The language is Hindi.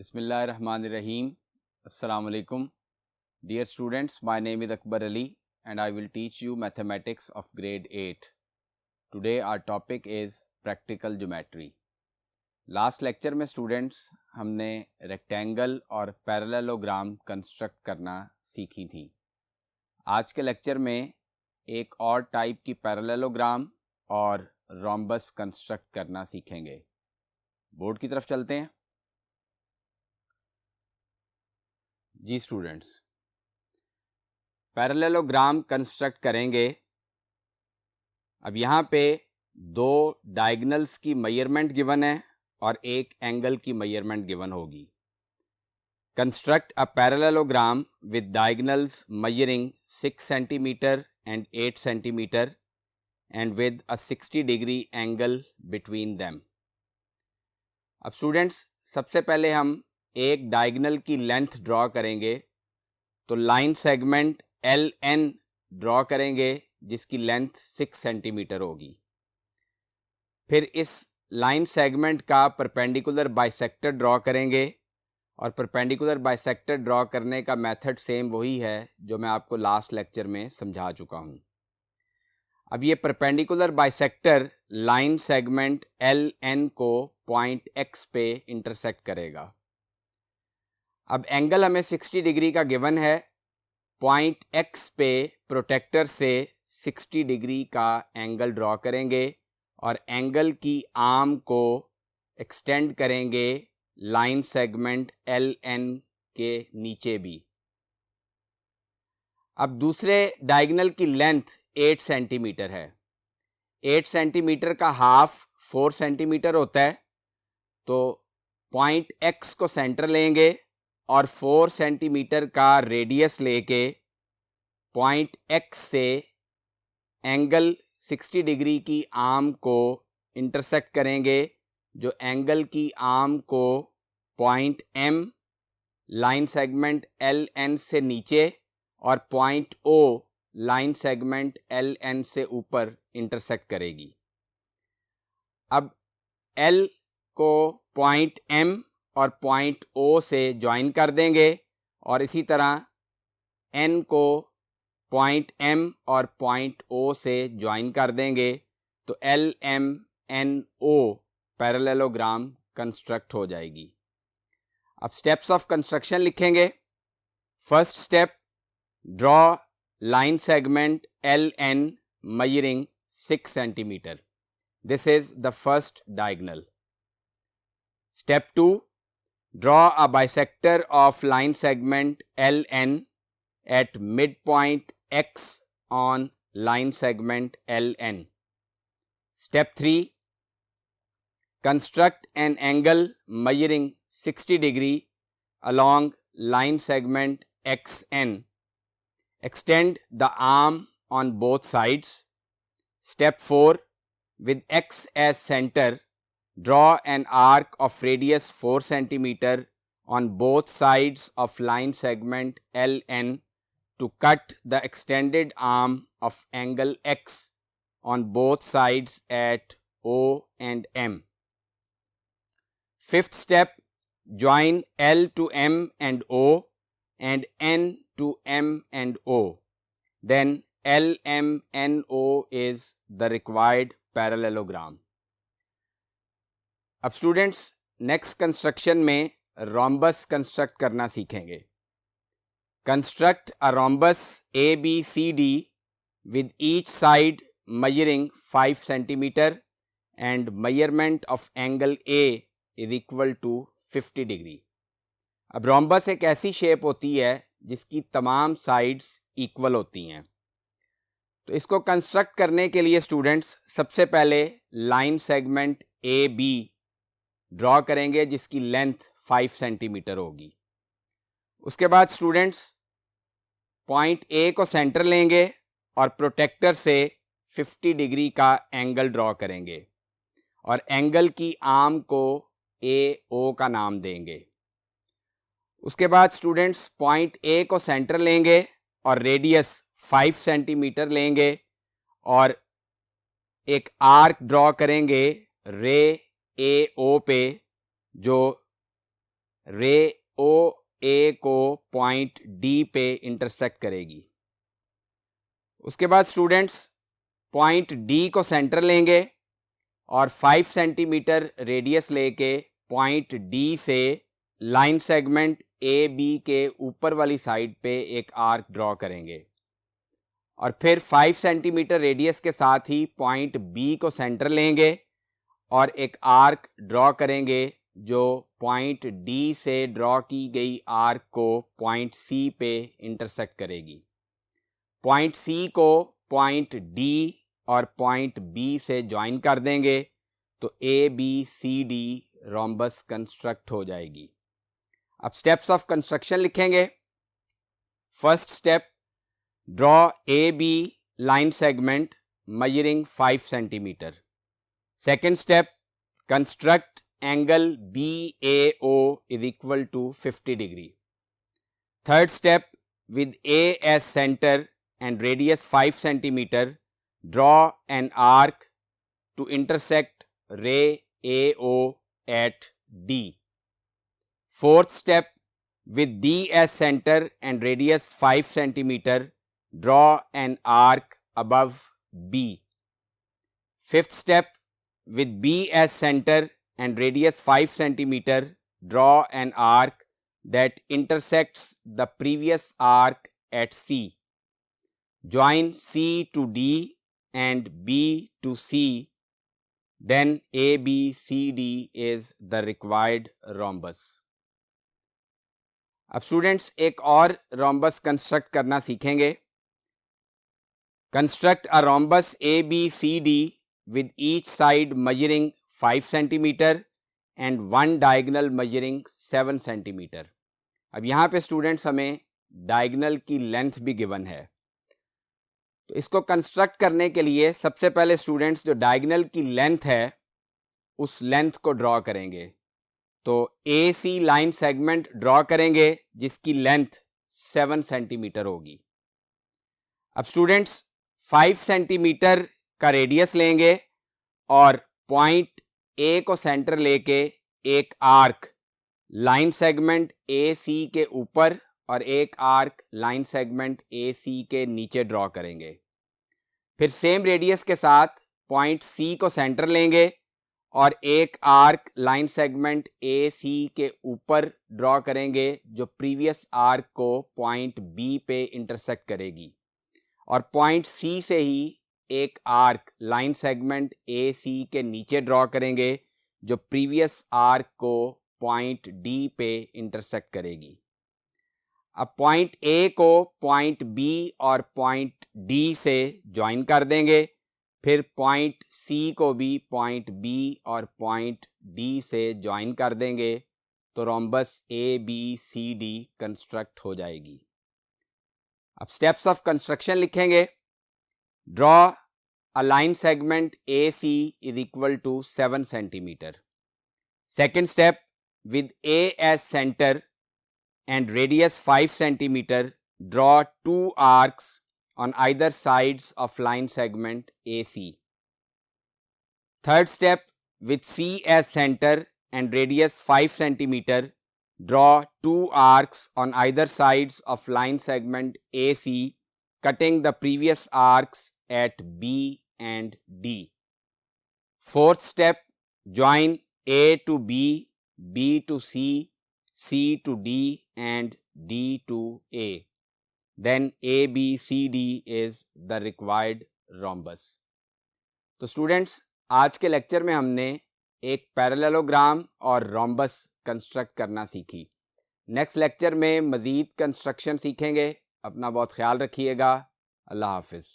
Bismillahirrahmanirrahim. Assalamu alaikum. Dear students, my name is Akbar Ali and I will teach you mathematics of grade 8. Today our topic is practical geometry. Last lecture में स्टूडेंट्स हमने रेक्टेंगल और पैरेललोग्राम कंस्ट्रक्ट करना सीखी थी. आज के लेक्चर में एक और टाइप की पैरेललोग्राम और रोम्बस कंस्ट्रक्ट करना सीखेंगे. बोर्ड की तरफ चलते हैं. जी स्टूडेंट्स, पैरेललोग्राम कंस्ट्रक्ट करेंगे. अब यहाँ पे दो डायगोनल्स की मेजरमेंट गिवन है और एक एंगल की मेजरमेंट गिवन होगी. Construct a parallelogram with diagonals measuring 6 centimetre and 8 centimetre and with a 60 degree angle between them. अब स्टूडेंट्स, सबसे पहले हम एक डायगोनल की लेंथ ड्रॉ करेंगे. तो लाइन सेगमेंट LN ड्रॉ करेंगे जिसकी लेंथ 6 सेंटीमीटर होगी. फिर इस लाइन सेगमेंट का परपेंडिकुलर बाइसेक्टर ड्रॉ करेंगे और परपेंडिकुलर बाइसेक्टर ड्रॉ करने का मेथड सेम वही है जो मैं आपको लास्ट लेक्चर में समझा चुका हूँ. अब ये perpendicular bisector line segment LN को पॉइंट X पे इंटरसेक्ट करेगा. अब एंगल हमें 60 डिग्री का गिवन है. पॉइंट X पे प्रोटेक्टर से 60 डिग्री का एंगल ड्रॉ करेंगे और एंगल की आर्म को एक्सटेंड करेंगे लाइन सेगमेंट LN के नीचे भी. अब दूसरे डायगोनल की लेंथ 8 सेंटीमीटर है. 8 सेंटीमीटर का हाफ 4 सेंटीमीटर होता है. तो पॉइंट X को सेंटर लेंगे और 4 सेंटीमीटर का रेडियस लेके पॉइंट X से एंगल 60 डिग्री की आर्म को इंटरसेक्ट करेंगे, जो एंगल की आर्म को point M line segment LN से नीचे और point O line segment LN से ऊपर इंटरसेक्ट करेगी. अब L को पॉइंट M और पॉइंट O से ज्वाइन कर देंगे और इसी तरह N को पॉइंट M और पॉइंट O से ज्वाइन कर देंगे. तो LMNO पैरेललोग्राम कंस्ट्रक्ट हो जाएगी. अब स्टेप्स ऑफ कंस्ट्रक्शन लिखेंगे. First step, draw line segment LN measuring 6 centimetre. This is the first diagonal. Step 2, draw a bisector of line segment LN at midpoint X on line segment LN. Step 3, construct an angle measuring 60 degree along line segment XN. Extend the arm on both sides. Step 4, with X as center, draw an arc of radius 4 centimeter on both sides of line segment LN to cut the extended arm of angle X on both sides at O and M. Fifth step, join L to M and O and N to M and O. Then LMNO is the required parallelogram. अब स्टूडेंट्स, नेक्स्ट कंस्ट्रक्शन में रोम्बस कंस्ट्रक्ट करना सीखेंगे. Construct a rhombus ABCD with each side measuring 5 centimetre and measurement of angle A is equal to 50 degree. अब रोम्बस एक ऐसी शेप होती है जिसकी तमाम साइड्स इक्वल होती हैं. तो इसको कंस्ट्रक्ट करने के लिए स्टूडेंट्स सबसे पहले लाइन सेगमेंट AB ड्रॉ करेंगे जिसकी लेंथ 5 सेंटीमीटर होगी. उसके बाद स्टूडेंट्स पॉइंट A को सेंटर लेंगे और प्रोटेक्टर से 50 डिग्री का एंगल ड्रॉ करेंगे और एंगल की आर्म को AO का नाम देंगे. उसके बाद स्टूडेंट्स पॉइंट A को सेंटर लेंगे और रेडियस 5 सेंटीमीटर लेंगे और एक आर्क ड्रॉ करेंगे रे AO पे, जो रे ओ ए को पॉइंट डी पे इंटरसेक्ट करेगी। उसके बाद स्टूडेंट्स पॉइंट डी को सेंटर लेंगे और 5 सेंटीमीटर रेडियस लेके पॉइंट डी से लाइन सेगमेंट ए बी के ऊपर वाली साइड पे एक आर्क ड्रॉ करेंगे और फिर 5 सेंटीमीटर रेडियस के साथ ही पॉइंट बी को सेंटर लेंगे और एक आर्क ड्रॉ करेंगे जो पॉइंट डी से ड्रॉ की गई आर्क को पॉइंट सी पे इंटरसेक्ट करेगी। पॉइंट सी को पॉइंट डी और पॉइंट बी से ज्वाइन कर देंगे तो A B C D rhombus construct हो जाएगी। अब स्टेप्स ऑफ कंस्ट्रक्शन लिखेंगे। First step, draw A B line segment measuring 5 centimeter. Second step, construct angle BAO is equal to 50 degree. Third step, with A as center and radius 5 centimeter, draw an arc to intersect ray AO at D. Fourth step, with D as center and radius 5 centimeter, draw an arc above B. Fifth step, with B as center and radius 5 centimeter, draw an arc that intersects the previous arc at C. Join C to D and B to C. Then ABCD is the required rhombus. अब स्टूडेंट्स एक और रोम्बस कंस्ट्रक्ट करना सीखेंगे। Construct a rhombus ABCD with each side measuring 5 centimeter and one diagonal measuring 7 centimeter. अब यहाँ पे स्टूडेंट्स हमें डायगोनल की लेंथ भी गिवन है, तो इसको कंस्ट्रक्ट करने के लिए सबसे पहले स्टूडेंट्स जो डायगोनल की लेंथ है उस लेंथ को ड्रॉ करेंगे। तो AC लाइन सेगमेंट ड्रॉ करेंगे जिसकी लेंथ 7 सेंटीमीटर होगी। अब स्टूडेंट्स 5 सेंटीमीटर का रेडियस लेंगे और पॉइंट ए को सेंटर लेके एक आर्क लाइन सेगमेंट AC के ऊपर और एक आर्क लाइन सेगमेंट AC के नीचे ड्रॉ करेंगे। फिर सेम रेडियस के साथ पॉइंट C को सेंटर लेंगे और एक आर्क लाइन सेगमेंट AC के ऊपर ड्रॉ करेंगे जो प्रीवियस आर्क को पॉइंट B पे इंटरसेक्ट करेगी और पॉइंट C से ही एक आर्क लाइन सेगमेंट AC के नीचे ड्रॉ करेंगे जो प्रीवियस आर्क को पॉइंट D पे इंटरसेक्ट करेगी। अब पॉइंट A को पॉइंट B और पॉइंट D से ज्वाइन कर देंगे, फिर पॉइंट C को भी पॉइंट B और पॉइंट D से ज्वाइन कर देंगे तो रोम्बस ABCD कंस्ट्रक्ट हो जाएगी। अब स्टेप्स ऑफ कंस्ट्रक्शन लिखेंगे। Draw a line segment AC is equal to 7 centimetre. Second step, with A as center and radius 5 centimeter, draw 2 arcs on either sides of line segment AC. Third step, with C as center and radius 5 centimeter, draw 2 arcs on either sides of line segment AC, cutting the previous arcs at B and D. Fourth step, join A to B, B to C, C to D and D to A. Then ABCD is the required rhombus. तो स्टूडेंट्स आज के लेक्चर में हमने एक पैरेललोग्राम और रोम्बस कंस्ट्रक्ट करना सीखी। नेक्स्ट लेक्चर में मज़ीद कंस्ट्रक्शन सीखेंगे। अपना बहुत ख्याल रखिएगा। अल्लाह हाफिज़।